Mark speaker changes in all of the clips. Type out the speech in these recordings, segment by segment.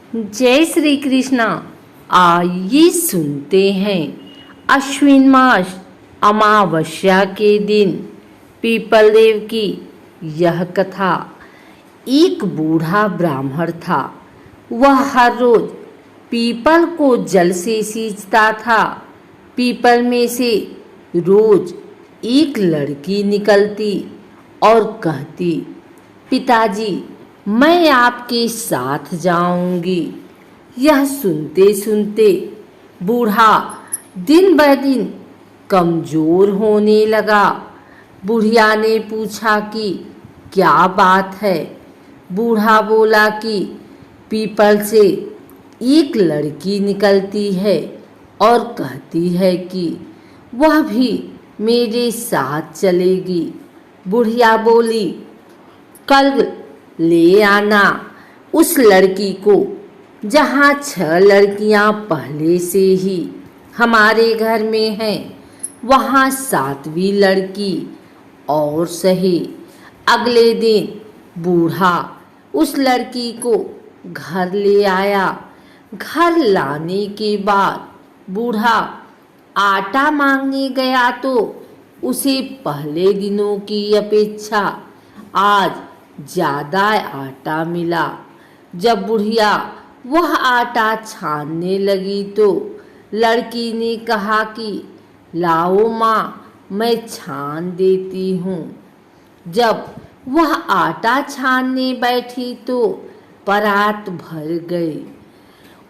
Speaker 1: जय श्री कृष्णा। आइए सुनते हैं अश्विन मास अमावस्या के दिन पीपल देव की यह कथा। एक बूढ़ा ब्राह्मण था। वह हर रोज पीपल को जल से सींचता था। पीपल में से रोज एक लड़की निकलती और कहती, पिताजी मैं आपके साथ जाऊंगी। यह सुनते सुनते बूढ़ा दिन ब दिन कमजोर होने लगा। बुढ़िया ने पूछा कि क्या बात है। बूढ़ा बोला कि पीपल से एक लड़की निकलती है और कहती है कि वह भी मेरे साथ चलेगी। बुढ़िया बोली, कल ले आना उस लड़की को। जहाँ 6 लड़कियाँ पहले से ही हमारे घर में हैं, वहाँ 7वीं लड़की और सही। अगले दिन बूढ़ा उस लड़की को घर ले आया। घर लाने के बाद बूढ़ा आटा मांगने गया तो उसे पहले दिनों की अपेक्षा आज ज़्यादा आटा मिला। जब बुढ़िया वह आटा छानने लगी तो लड़की ने कहा कि लाओ माँ, मैं छान देती हूँ। जब वह आटा छानने बैठी तो परात भर गई।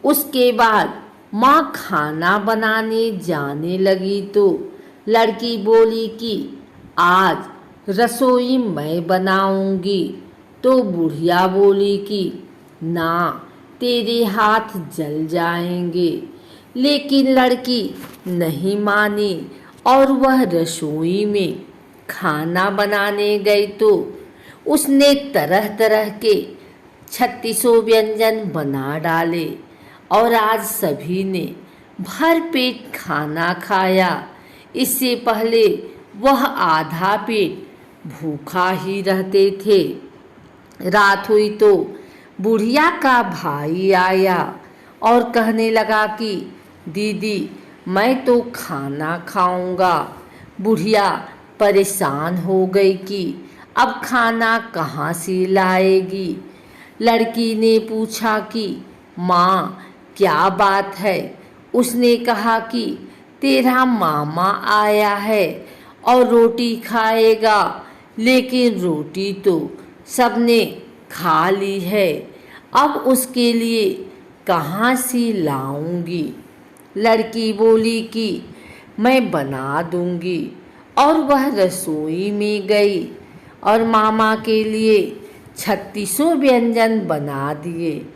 Speaker 1: उसके बाद माँ खाना बनाने जाने लगी तो लड़की बोली कि आज रसोई मैं बनाऊंगी। तो बुढ़िया बोली कि ना, तेरे हाथ जल जाएंगे। लेकिन लड़की नहीं मानी और वह रसोई में खाना बनाने गई तो उसने तरह तरह के 36 व्यंजन बना डाले और आज सभी ने भर पेट खाना खाया। इससे पहले वह आधा पेट भूखा ही रहते थे। रात हुई तो बुढ़िया का भाई आया और कहने लगा कि दीदी मैं तो खाना खाऊंगा। बुढ़िया परेशान हो गई कि अब खाना कहाँ से लाएगी। लड़की ने पूछा कि माँ क्या बात है। उसने कहा कि तेरा मामा आया है और रोटी खाएगा, लेकिन रोटी तो सबने खा ली है। अब उसके लिए कहाँ से लाऊंगी। लड़की बोली कि मैं बना दूंगी और वह रसोई में गई और मामा के लिए 36 व्यंजन बना दिए।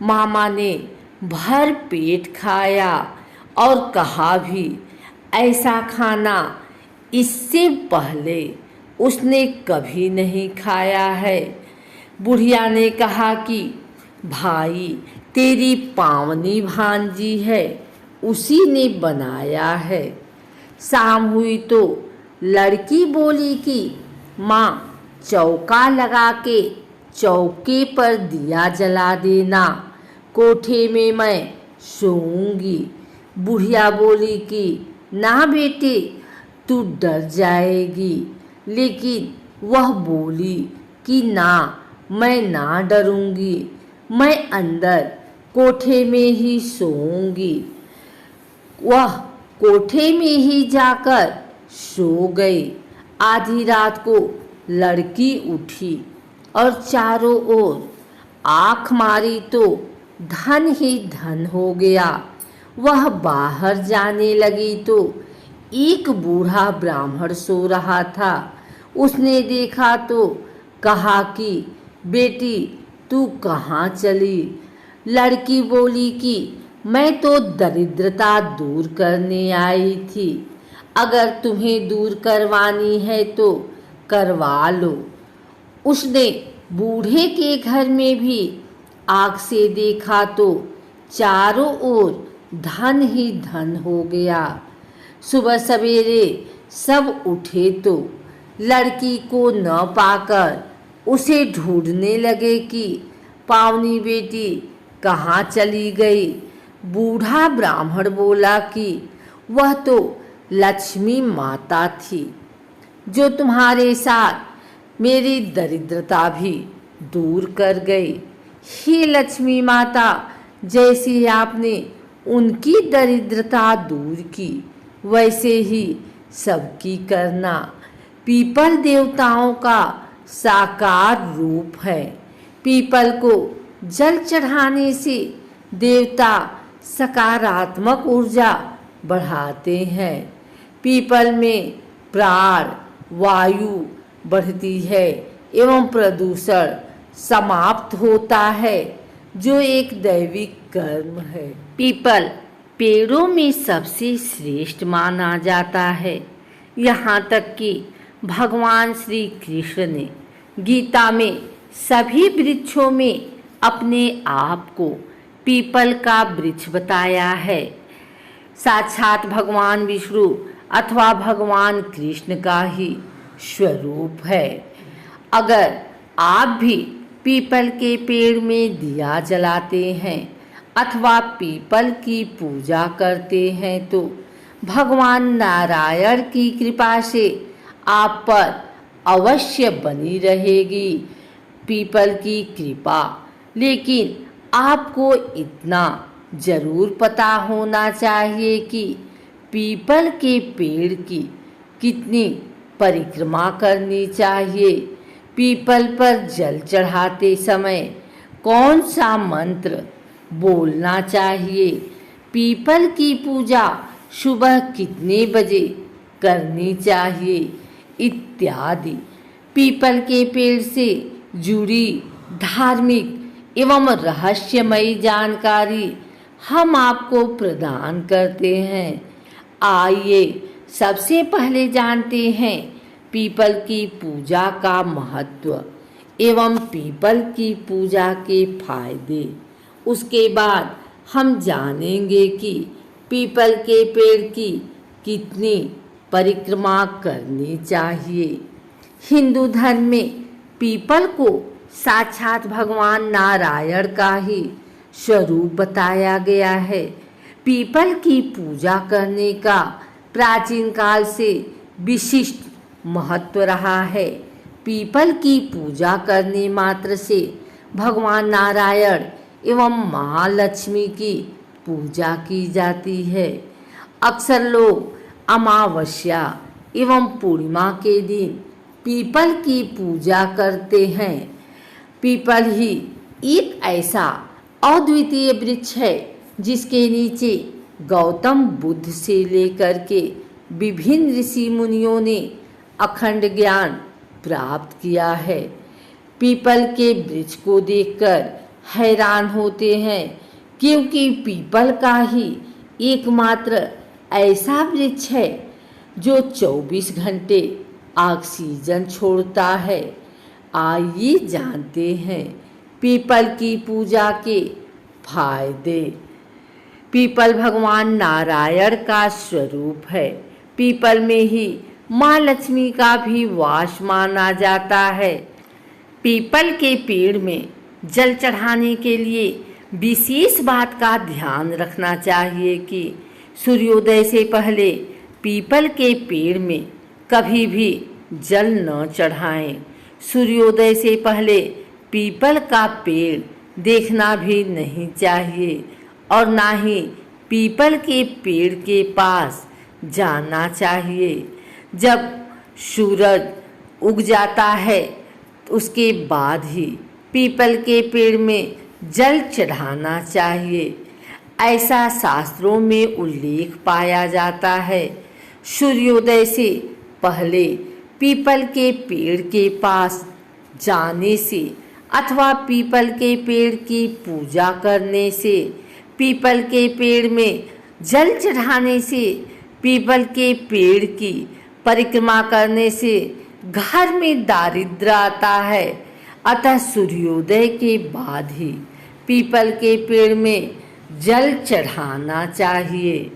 Speaker 1: मामा ने भर पेट खाया और कहा भी, ऐसा खाना इससे पहले उसने कभी नहीं खाया है। बुढ़िया ने कहा कि भाई तेरी पावनी भांजी है, उसी ने बनाया है। शाम हुई तो लड़की बोली कि माँ चौका लगा के चौके पर दिया जला देना, कोठे में मैं सोऊंगी। बुढ़िया बोली कि ना बेटे, तू डर जाएगी। लेकिन वह बोली कि ना, मैं ना डरूंगी, मैं अंदर कोठे में ही सोऊंगी। वह कोठे में ही जाकर सो गई। आधी रात को लड़की उठी और चारों ओर आँख मारी तो धन ही धन हो गया। वह बाहर जाने लगी तो एक बूढ़ा ब्राह्मण सो रहा था। उसने देखा तो कहा कि बेटी तू कहाँ चली। लड़की बोली कि मैं तो दरिद्रता दूर करने आई थी। अगर तुम्हें दूर करवानी है तो करवा लो। उसने बूढ़े के घर में भी आँख से देखा तो चारों ओर धन ही धन हो गया। सुबह सवेरे सब उठे तो लड़की को न पाकर उसे ढूंढने लगे कि पावनी बेटी कहाँ चली गई? बूढ़ा ब्राह्मण बोला कि वह तो लक्ष्मी माता थी, जो तुम्हारे साथ मेरी दरिद्रता भी दूर कर गई। हे लक्ष्मी माता, जैसे आपने उनकी दरिद्रता दूर की, वैसे ही सबकी करना। पीपल देवताओं का साकार रूप है। पीपल को जल चढ़ाने से देवता सकारात्मक ऊर्जा बढ़ाते हैं। पीपल में प्राण वायु बढ़ती है एवं प्रदूषण समाप्त होता है, जो एक दैविक कर्म है। पीपल पेड़ों में सबसे श्रेष्ठ माना जाता है। यहाँ तक कि भगवान श्री कृष्ण ने गीता में सभी वृक्षों में अपने आप को पीपल का वृक्ष बताया है। साक्षात भगवान विष्णु अथवा भगवान कृष्ण का ही स्वरूप है। अगर आप भी पीपल के पेड़ में दिया जलाते हैं अथवा पीपल की पूजा करते हैं तो भगवान नारायण की कृपा से आप पर अवश्य बनी रहेगी पीपल की कृपा। लेकिन आपको इतना जरूर पता होना चाहिए कि पीपल के पेड़ की कितनी परिक्रमा करनी चाहिए। पीपल पर जल चढ़ाते समय कौन सा मंत्र बोलना चाहिए, पीपल की पूजा सुबह कितने बजे करनी चाहिए इत्यादि पीपल के पेड़ से जुड़ी धार्मिक एवं रहस्यमयी जानकारी हम आपको प्रदान करते हैं। आइए सबसे पहले जानते हैं पीपल की पूजा का महत्व एवं पीपल की पूजा के फायदे। उसके बाद हम जानेंगे कि पीपल के पेड़ की कितनी परिक्रमा करनी चाहिए। हिंदू धर्म में पीपल को साक्षात भगवान नारायण का ही स्वरूप बताया गया है। पीपल की पूजा करने का प्राचीन काल से विशिष्ट महत्व रहा है। पीपल की पूजा करने मात्र से भगवान नारायण एवं महालक्ष्मी की पूजा की जाती है। अक्सर लोग अमावस्या एवं पूर्णिमा के दिन पीपल की पूजा करते हैं। पीपल ही एक ऐसा अद्वितीय वृक्ष है जिसके नीचे गौतम बुद्ध से लेकर के विभिन्न ऋषि मुनियों ने अखंड ज्ञान प्राप्त किया है। पीपल के वृक्ष को देखकर हैरान होते हैं, क्योंकि पीपल का ही एकमात्र ऐसा वृक्ष है जो 24 घंटे ऑक्सीजन छोड़ता है। आइए जानते हैं पीपल की पूजा के फायदे। पीपल भगवान नारायण का स्वरूप है। पीपल में ही माँ लक्ष्मी का भी वास माना जाता है। पीपल के पेड़ में जल चढ़ाने के लिए विशेष बात का ध्यान रखना चाहिए कि सूर्योदय से पहले पीपल के पेड़ में कभी भी जल न चढ़ाएं। सूर्योदय से पहले पीपल का पेड़ देखना भी नहीं चाहिए और ना ही पीपल के पेड़ के पास जाना चाहिए। जब सूरज उग जाता है उसके बाद ही पीपल के पेड़ में जल चढ़ाना चाहिए। ऐसा शास्त्रों में उल्लेख पाया जाता है। सूर्योदय से पहले पीपल के पेड़ के पास जाने से अथवा पीपल के पेड़ की पूजा करने से, पीपल के पेड़ में जल चढ़ाने से, पीपल के पेड़ की परिक्रमा करने से घर में दारिद्र्य आता है। अतः सूर्योदय के बाद ही पीपल के पेड़ में जल चढ़ाना चाहिए।